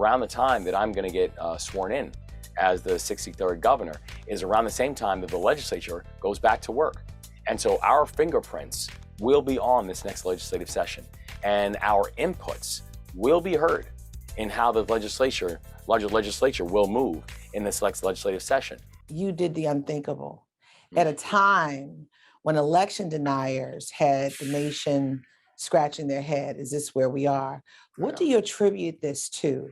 around the time that I'm going to get sworn in as the 63rd governor, is around the same time that the legislature goes back to work. And so our fingerprints will be on this next legislative session, and our inputs will be heard in how the legislature will move in this next legislative session. You did the unthinkable at a time when election deniers had the nation scratching their head. Is this where we are? What do you attribute this to,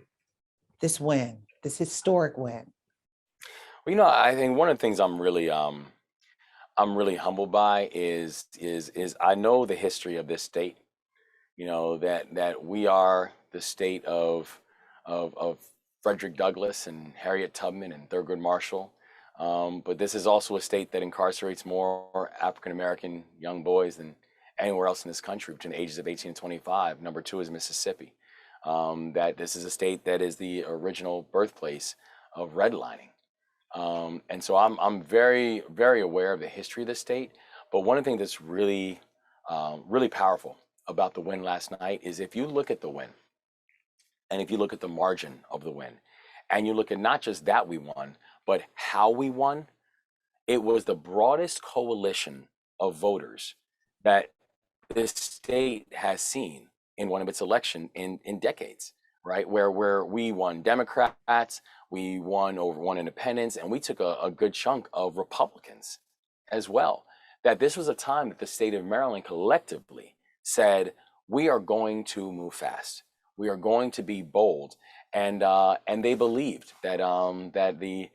this win, this historic win? Well, I think one of the things I'm really humbled by is I know the history of this state. That we are the state of Frederick Douglass and Harriet Tubman and Thurgood Marshall. But this is also a state that incarcerates more African-American young boys than anywhere else in this country between the ages of 18 and 25. Number two is Mississippi. That this is a state that is the original birthplace of redlining. And so I'm very, very aware of the history of the state. But one of the things that's really, really powerful about the win last night is if you look at the win, and if you look at the margin of the win, and you look at not just that we won, but how we won, it was the broadest coalition of voters that this state has seen in one of its elections in decades, right? Where we won Democrats, we won over one independents, and we took a good chunk of Republicans as well. That this was a time that the state of Maryland collectively said, we are going to move fast. We are going to be bold. And they believed that the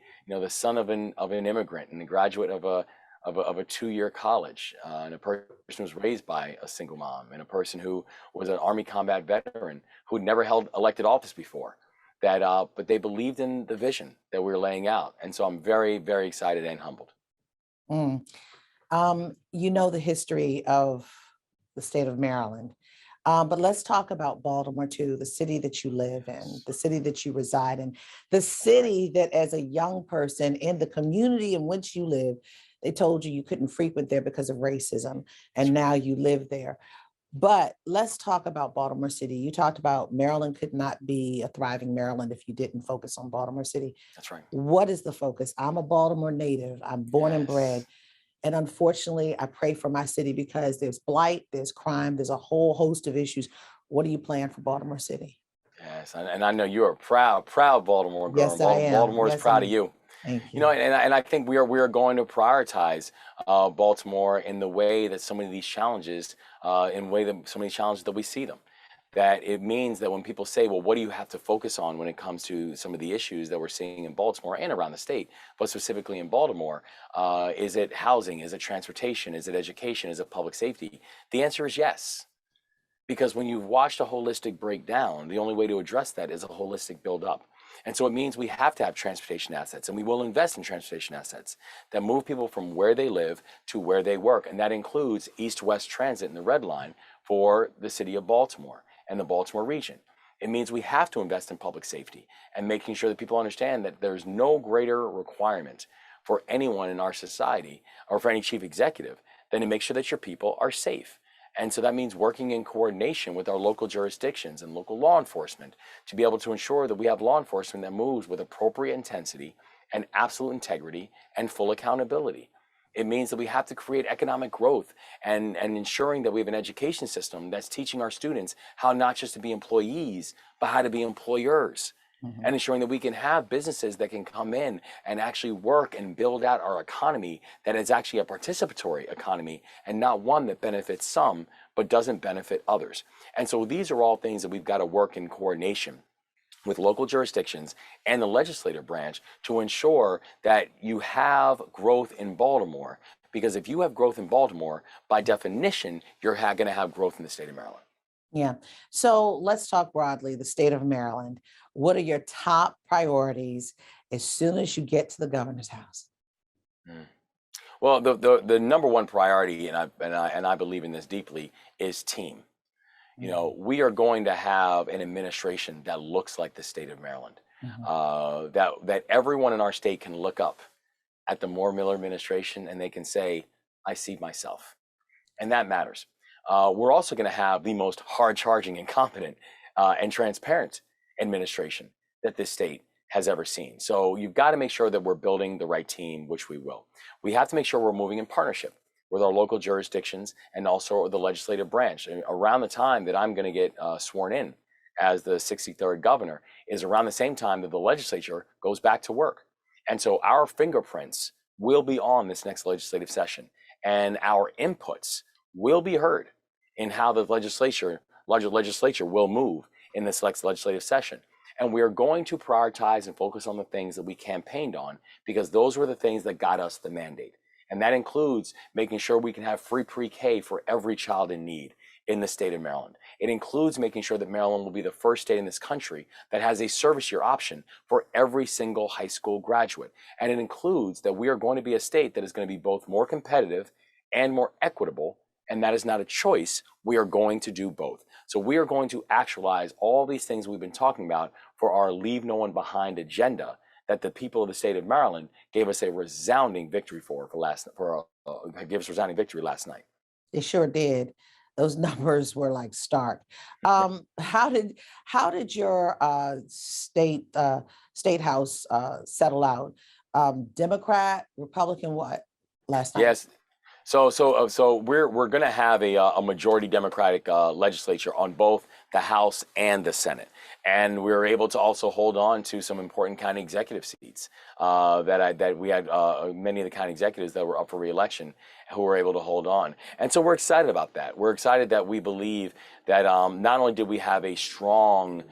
son of an immigrant and the graduate of a two-year college, and a person who was raised by a single mom, and a person who was an Army combat veteran who had never held elected office before, but they believed in the vision that we were laying out. And so I'm very, very excited and humbled. You know the history of the state of Maryland. But let's talk about Baltimore too, the city that you live in, the city that you reside in, the city that as a young person in the community in which you live, they told you couldn't frequent there because of racism, and now you live there. But let's talk about Baltimore City. You talked about Maryland could not be a thriving Maryland if you didn't focus on Baltimore City. That's right. What is the focus? I'm a Baltimore native. I'm born and bred. And unfortunately, I pray for my city because there's blight, there's crime, there's a whole host of issues. What do you plan for Baltimore City? Yes, and I know you're a proud Baltimore girl. Yes, I am. Baltimore is proud of you. Thank you. And I think we are going to prioritize Baltimore in the way that so many of these challenges, that we see them. That it means that when people say, well, what do you have to focus on when it comes to some of the issues that we're seeing in Baltimore and around the state, but specifically in Baltimore, is it housing, is it transportation, is it education, is it public safety? The answer is yes. Because when you've watched a holistic breakdown, the only way to address that is a holistic build-up. And so it means we have to have transportation assets, and we will invest in transportation assets that move people from where they live to where they work. And that includes east-west transit and the Red Line for the city of Baltimore and the Baltimore region. It means we have to invest in public safety and making sure that people understand that there's no greater requirement for anyone in our society or for any chief executive than to make sure that your people are safe. And so that means working in coordination with our local jurisdictions and local law enforcement to be able to ensure that we have law enforcement that moves with appropriate intensity and absolute integrity and full accountability. It means that we have to create economic growth and ensuring that we have an education system that's teaching our students how not just to be employees, but how to be employers. And ensuring that we can have businesses that can come in and actually work and build out our economy that is actually a participatory economy and not one that benefits some but doesn't benefit others. And so these are all things that we've got to work in coordination with local jurisdictions and the legislative branch to ensure that you have growth in Baltimore. Because if you have growth in Baltimore, by definition, you're going to have growth in the state of Maryland. Yeah. So let's talk broadly, the state of Maryland. What are your top priorities as soon as you get to the governor's house? Well, the number one priority, and I believe in this deeply, is team. We are going to have an administration that looks like the state of Maryland, that everyone in our state can look up at the Moore Miller administration and they can say, I see myself. And that matters. We're also going to have the most hard-charging and competent and transparent administration that this state has ever seen. So you've got to make sure that we're building the right team, which we will. We have to make sure we're moving in partnership with our local jurisdictions and also with the legislative branch. And around the time that I'm going to get sworn in as the 63rd governor is around the same time that the legislature goes back to work. And so our fingerprints will be on this next legislative session, and our inputs will be heard in how the legislature will move in this next legislative session. And we are going to prioritize and focus on the things that we campaigned on, because those were the things that got us the mandate. And that includes making sure we can have free pre-K for every child in need in the state of Maryland. It includes making sure that Maryland will be the first state in this country that has a service year option for every single high school graduate. And it includes that we are going to be a state that is going to be both more competitive and more equitable. And that is not a choice. We are going to do both. So we are going to actualize all these things we've been talking about for our Leave No One Behind agenda that the people of the state of Maryland gave us a resounding victory gave us resounding victory last night. They sure did. Those numbers were like stark. How did your state house settle out? Democrat, Republican, what last time? Yes. So we're going to have a majority Democratic legislature on both the House and the Senate, and we were able to also hold on to some important county executive seats that we had many of the county executives that were up for re-election who were able to hold on, and so we're excited about that. We're excited that we believe that not only did we have a strong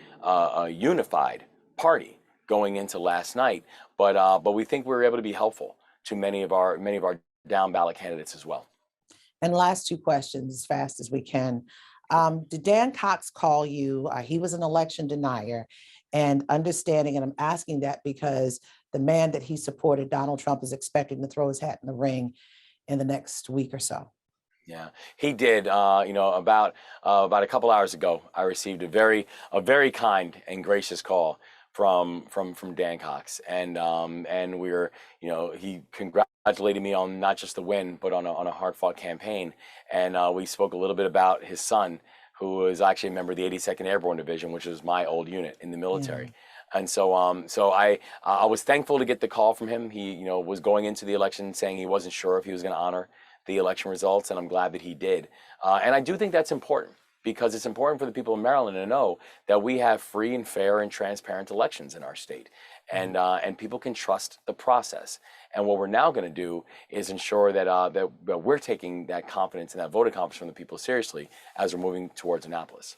unified party going into last night, but we think we were able to be helpful to many of our down ballot candidates as well. And last two questions as fast as we can. Did Dan Cox call you? He was an election denier, and understanding, and I'm asking that because the man that he supported, Donald Trump, is expecting to throw his hat in the ring in the next week or so. Yeah, he did. About a couple hours ago, I received a very kind and gracious call from Dan Cox, and we were, he congratulated me on not just the win, but on a hard-fought campaign, and we spoke a little bit about his son, who was actually a member of the 82nd Airborne Division, which was my old unit in the military. Yeah. And so I was thankful to get the call from him. He was going into the election saying he wasn't sure if he was going to honor the election results, and I'm glad that he did. And I do think that's important, because it's important for the people of Maryland to know that we have free and fair and transparent elections in our state, and people can trust the process. And what we're now going to do is ensure that we're taking that confidence and that vote of confidence from the people seriously as we're moving towards Annapolis.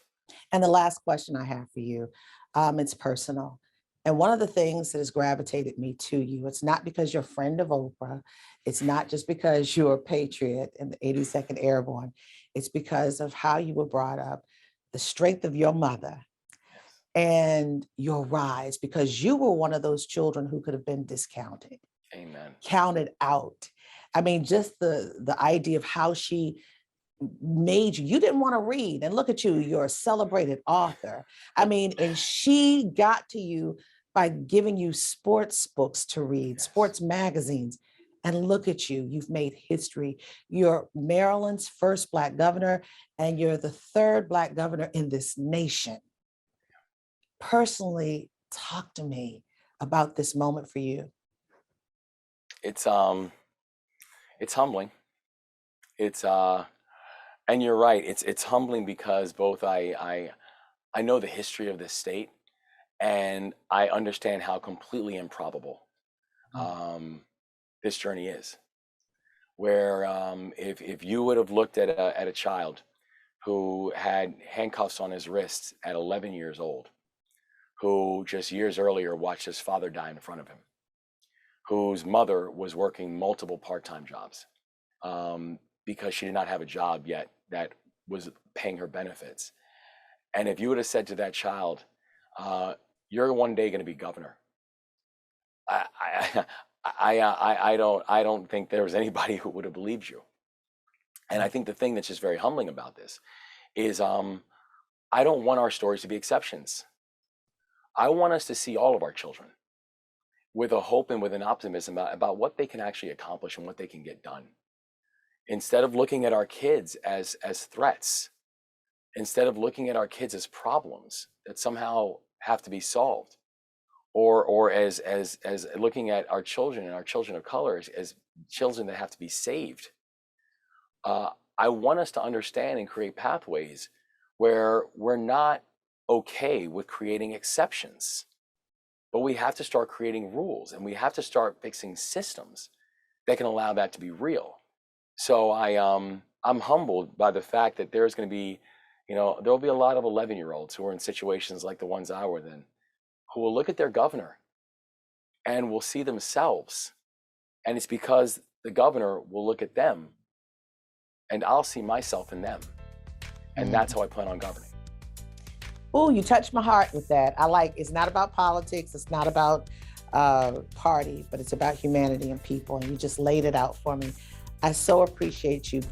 And the last question I have for you, it's personal. And one of the things that has gravitated me to you, it's not because you're a friend of Oprah, it's not just because you're a patriot in the 82nd Airborne, it's because of how you were brought up, the strength of your mother, and your rise, because you were one of those children who could have been discounted. Amen. Counted out. I mean, just the idea of how she made you didn't want to read, and look at you, you're a celebrated author. I mean, and she got to you by giving you sports books to read, sports magazines. And look at you, you've made history. You're Maryland's first Black governor, and you're the third Black governor in this nation. Personally, talk to me about this moment for you. It's humbling. And you're right. It's humbling because both I know the history of this state, and I understand how completely improbable this journey is. Where if you would have looked at a child who had handcuffs on his wrists at 11 years old, who just years earlier watched his father die in front of him, whose mother was working multiple part-time jobs because she did not have a job yet that was paying her benefits. And if you would have said to that child, you're one day going to be governor, I don't think there was anybody who would have believed you. And I think the thing that's just very humbling about this is I don't want our stories to be exceptions. I want us to see all of our children with a hope and with an optimism about what they can actually accomplish and what they can get done. Instead of looking at our kids as threats, instead of looking at our kids as problems that somehow have to be solved, or as looking at our children and our children of color as children that have to be saved. I want us to understand and create pathways where we're not okay with creating exceptions, but we have to start creating rules, and we have to start fixing systems that can allow that to be real. So I'm humbled by the fact that there's going to be, there'll be a lot of 11-year-olds who are in situations like the ones I was in, who will look at their governor and will see themselves. And it's because the governor will look at them and I'll see myself in them. And that's how I plan on governing. Oh, you touched my heart with that. It's not about politics. It's not about party, but it's about humanity and people. And you just laid it out for me. I so appreciate you